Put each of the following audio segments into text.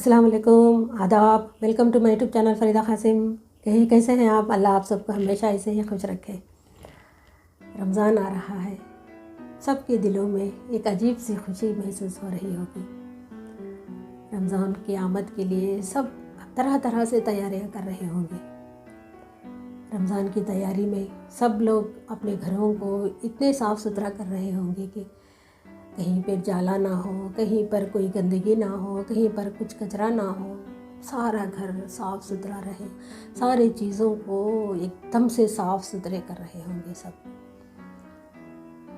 अस्सलाम वालेकुम, आदाब। Welcome to my YouTube channel Farida Kasim. कैसे हैं आप? अल्लाह आप सबको हमेशा ऐसे ही खुश रखे। रमज़ान आ रहा है, सबके दिलों में एक अजीब सी खुशी महसूस हो रही होगी। रमज़ान की आमद के लिए सब तरह तरह से तैयारियां कर रहे होंगे। रमज़ान की तैयारी में सब लोग अपने घरों को इतने साफ़ सुथरा कर रहे होंगे कि कहीं पर जाला ना हो, कहीं पर कोई गंदगी ना हो, कहीं पर कुछ कचरा ना हो, सारा घर साफ़ सुथरा रहे। सारी चीज़ों को एकदम से साफ़ सुथरे कर रहे होंगे।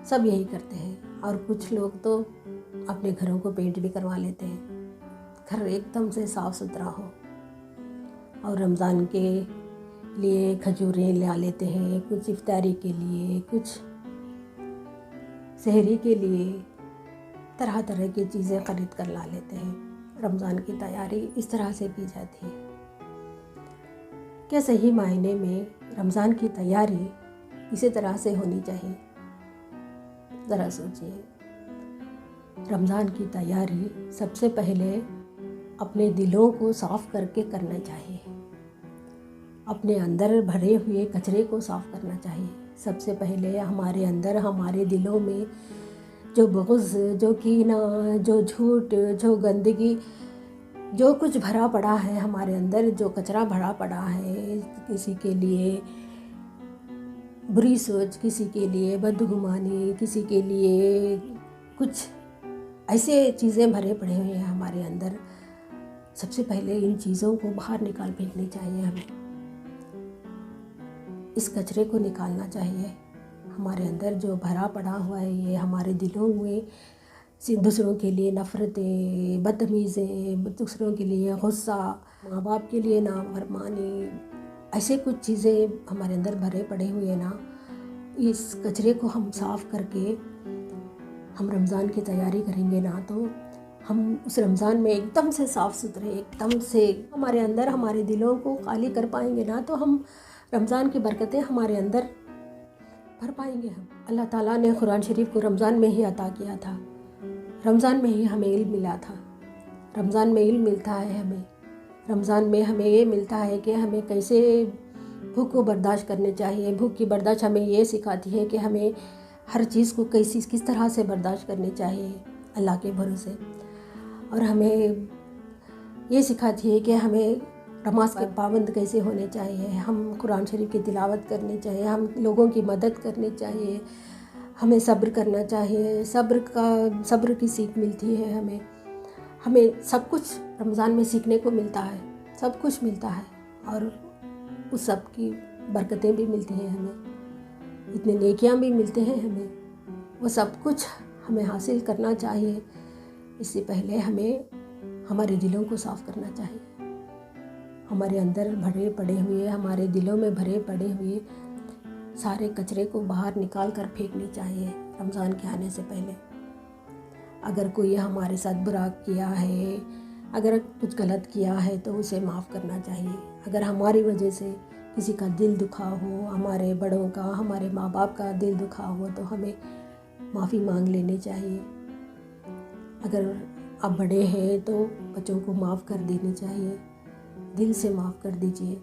सब यही करते हैं। और कुछ लोग तो अपने घरों को पेंट भी करवा लेते हैं, घर एकदम से साफ़ सुथरा हो। और रमज़ान के लिए खजूरें ला लेते हैं, कुछ इफ्तारी के लिए, कुछ सहरी के लिए, तरह तरह की चीज़ें ख़रीद कर ला लेते हैं। रमज़ान की तैयारी इस तरह से की जाती है। क्या सही मायने में रमज़ान की तैयारी इसी तरह से होनी चाहिए? ज़रा सोचिए। रमज़ान की तैयारी सबसे पहले अपने दिलों को साफ़ करके करना चाहिए। अपने अंदर भरे हुए कचरे को साफ़ करना चाहिए। सबसे पहले हमारे अंदर, हमारे दिलों में जो बुग़्ज़, जो कीना, जो झूठ, जो गंदगी, जो कुछ भरा पड़ा है हमारे अंदर, जो कचरा भरा पड़ा है, किसी के लिए बुरी सोच, किसी के लिए बदगुमानी, किसी के लिए कुछ ऐसे चीज़ें भरे पड़े हुए हैं हमारे अंदर। सबसे पहले इन चीज़ों को बाहर निकाल फेंकनी चाहिए। हमें इस कचरे को निकालना चाहिए। हमारे अंदर जो भरा पड़ा हुआ है, ये हमारे दिलों में दूसरों के लिए नफ़रतें, बदतमीज़ें, दूसरों के लिए गुस्सा, माँ बाप के लिए नाफरमानी, ऐसे कुछ चीज़ें हमारे अंदर भरे पड़े हुए ना। इस कचरे को हम साफ़ करके हम रमज़ान की तैयारी करेंगे ना, तो हम उस रमज़ान में एकदम से साफ़ सुथरे, एकदम से हमारे अंदर, हमारे दिलों को खाली कर पाएंगे ना, तो हम रमज़ान की बरकतें हमारे अंदर भर पाएंगे। हम अल्लाह ताला ने कुरान शरीफ को रमज़ान में ही अता किया था। रमज़ान में ही हमें इल्म मिला था। रमज़ान में इल्म मिलता है हमें। रमज़ान में हमें ये मिलता है कि हमें कैसे भूख को बर्दाश्त करने चाहिए। भूख की बर्दाश्त हमें ये सिखाती है कि हमें हर चीज़ को किस तरह से बर्दाश्त करनी चाहिए अल्लाह के भरोसे। और हमें ये सिखाती है कि हमें नमाज के पाबंद कैसे होने चाहिए, हम कुरान शरीफ की तिलावत करनी चाहिए, हम लोगों की मदद करनी चाहिए, हमें सब्र करना चाहिए। सब्र की सीख मिलती है हमें सब कुछ रमज़ान में सीखने को मिलता है। सब कुछ मिलता है और उस सब की बरकतें भी मिलती हैं हमें, इतने नेकियां भी मिलते हैं हमें। वो सब कुछ हमें हासिल करना चाहिए। इससे पहले हमें हमारे दिलों को साफ़ करना चाहिए। हमारे अंदर भरे पड़े हुए, हमारे दिलों में भरे पड़े हुए सारे कचरे को बाहर निकाल कर फेंकनी चाहिए रमज़ान के आने से पहले। अगर कोई हमारे साथ बुरा किया है, अगर कुछ गलत किया है, तो उसे माफ़ करना चाहिए। अगर हमारी वजह से किसी का दिल दुखा हो, हमारे बड़ों का, हमारे माँ बाप का दिल दुखा हो, तो हमें माफ़ी मांग लेनी चाहिए। अगर आप बड़े हैं तो बच्चों को माफ़ कर देनी चाहिए। दिल से माफ़ कर दीजिए।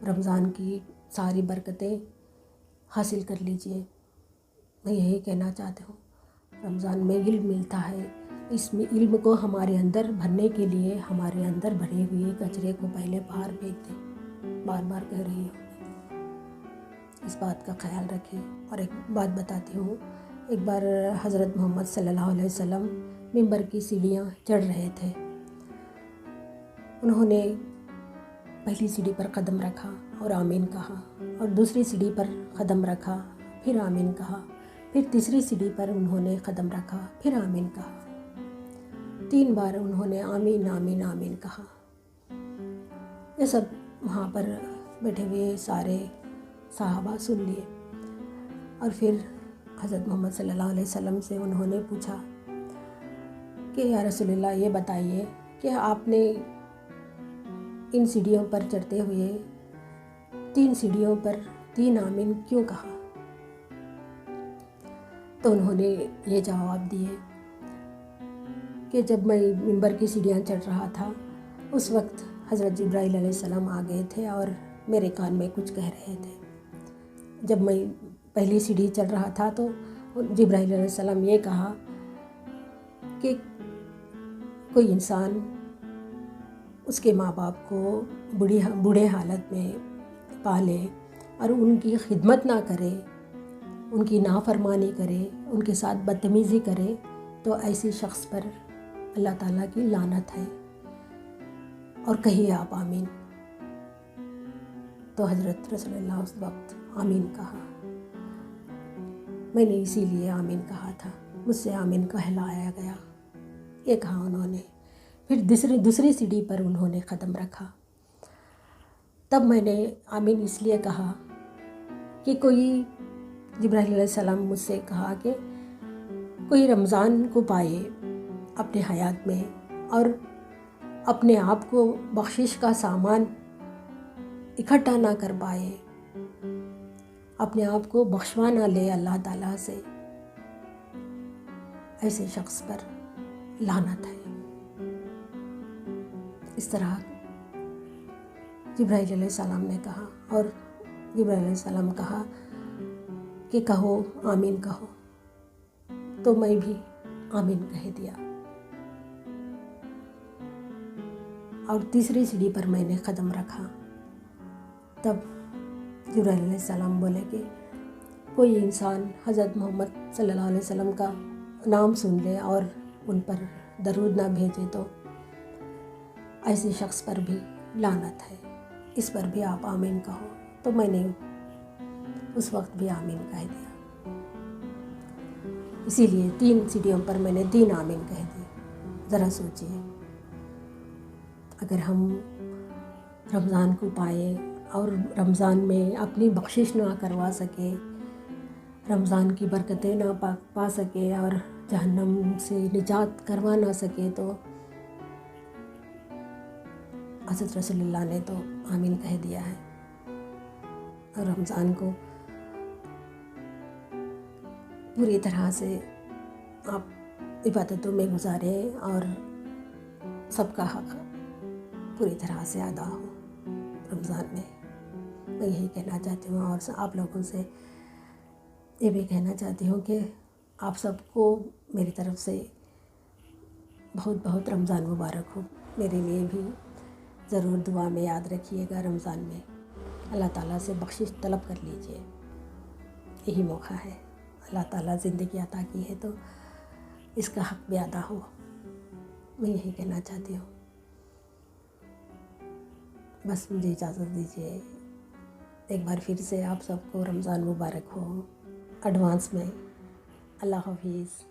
रमज़ान की सारी बरकतें हासिल कर लीजिए। मैं यही कहना चाहती हूँ। रमज़ान में इल्म मिलता है। इसमें इल्म को हमारे अंदर भरने के लिए हमारे अंदर भरे हुए कचरे को पहले बाहर फेंक दें। बार बार कह रही हूँ, इस बात का ख्याल रखें। और एक बात बताती हूँ। एक बार हज़रत मोहम्मद सल्लल्लाहु अलैहि वसल्लम मिंबर की सीढ़ियाँ चढ़ रहे थे। उन्होंने पहली सीढ़ी पर कदम रखा और आमीन कहा, और दूसरी सीढ़ी पर कदम रखा, फिर आमीन कहा, फिर तीसरी सीढ़ी पर उन्होंने कदम रखा, फिर आमीन कहा। 3 बार उन्होंने आमीन आमीन आमीन कहा। ये सब वहाँ पर बैठे हुए सारे सहाबा सुन लिए। और फिर हज़रत मोहम्मद सल्लल्लाहु अलैहि वसल्लम से उन्होंने पूछा कि या रसूलल्लाह, ये बताइए कि आपने इन सीढ़ियों पर चढ़ते हुए 3 सीढ़ियों पर 3 आमीन क्यों कहा? तो उन्होंने ये जवाब दिए कि जब मैं मिंबर की सीढ़ियाँ चढ़ रहा था اس وقت حضرت جبرائیل علیہ السلام آ گئے تھے اور میرے کان میں کچھ کہہ رہے تھے. جب میں پہلی سیڑھی چڑھ رہا تھا تو جبرائیل علیہ السلام یہ کہا کہ کوئی انسان اس کے ماں باپ کو بوڑھے حالت میں پالے اور ان کی خدمت نہ کرے، ان کی نافرمانی کرے، ان کے ساتھ بدتمیزی کرے تو ایسی شخص پر اللہ تعالیٰ کی لعنت ہے، اور کہیے آپ آمین. تو حضرت رسول اللہ اس وقت آمین کہا. میں نے اسی لیے آمین کہا تھا، مجھ سے آمین کہلایا گیا. یہ کہا انہوں نے. پھر دوسری سیڑھی پر انہوں نے قدم رکھا. تب میں نے آمین اس لیے کہا کہ جبرائیل علیہ السلام مجھ سے کہا کہ کوئی رمضان کو پائے اپنے حیات میں اور اپنے آپ کو بخشش کا سامان اکٹھا نہ کر پائے، اپنے آپ کو بخشوا نہ لے اللہ تعالیٰ سے، ایسے شخص پر لعنت ہے. اس طرح جبرائیل علیہ السلام نے کہا، اور جبرائیل علیہ السلام کہا کہ کہو آمین کہو. تو میں بھی آمین کہہ دیا. اور تیسری سیڑھی پر میں نے قدم رکھا. تب جبرائیل علیہ السلام بولے کہ کوئی انسان حضرت محمد صلی اللہ علیہ وسلم کا نام سن لے اور ان پر درود نہ بھیجے تو ایسے شخص پر بھی لعنت ہے، اس پر بھی آپ آمین کہو. تو میں نے اس وقت بھی آمین کہہ دیا. اسی لیے 3 سیڑھیوں پر میں نے 3 آمین کہہ دی. ذرا سوچیے، اگر ہم رمضان کو پائے اور رمضان میں اپنی بخشش نہ کروا سکے، رمضان کی برکتیں نہ پا سکے اور جہنم سے نجات کروا نہ سکے، تو حضرت رسول اللہ نے تو آمین کہہ دیا ہے. اور رمضان کو پوری طرح سے آپ عبادتوں میں گزاریں اور سب کا حق پوری طرح سے ادا ہو رمضان میں. میں یہی کہنا چاہتی ہوں، اور آپ لوگوں سے یہ بھی کہنا چاہتی ہوں کہ آپ سب کو میری طرف سے بہت بہت رمضان مبارک ہو. میرے لیے بھی ضرور دعا میں یاد رکھیے گا. رمضان میں اللہ تعالیٰ سے بخشش طلب کر لیجئے، یہی موقع ہے. اللہ تعالیٰ زندگی عطا کی ہے تو اس کا حق بھی ادا ہو. میں یہی کہنا چاہتی ہوں. بس مجھے اجازت دیجیے. ایک بار پھر سے آپ سب کو رمضان مبارک ہو ایڈوانس میں. اللہ حافظ.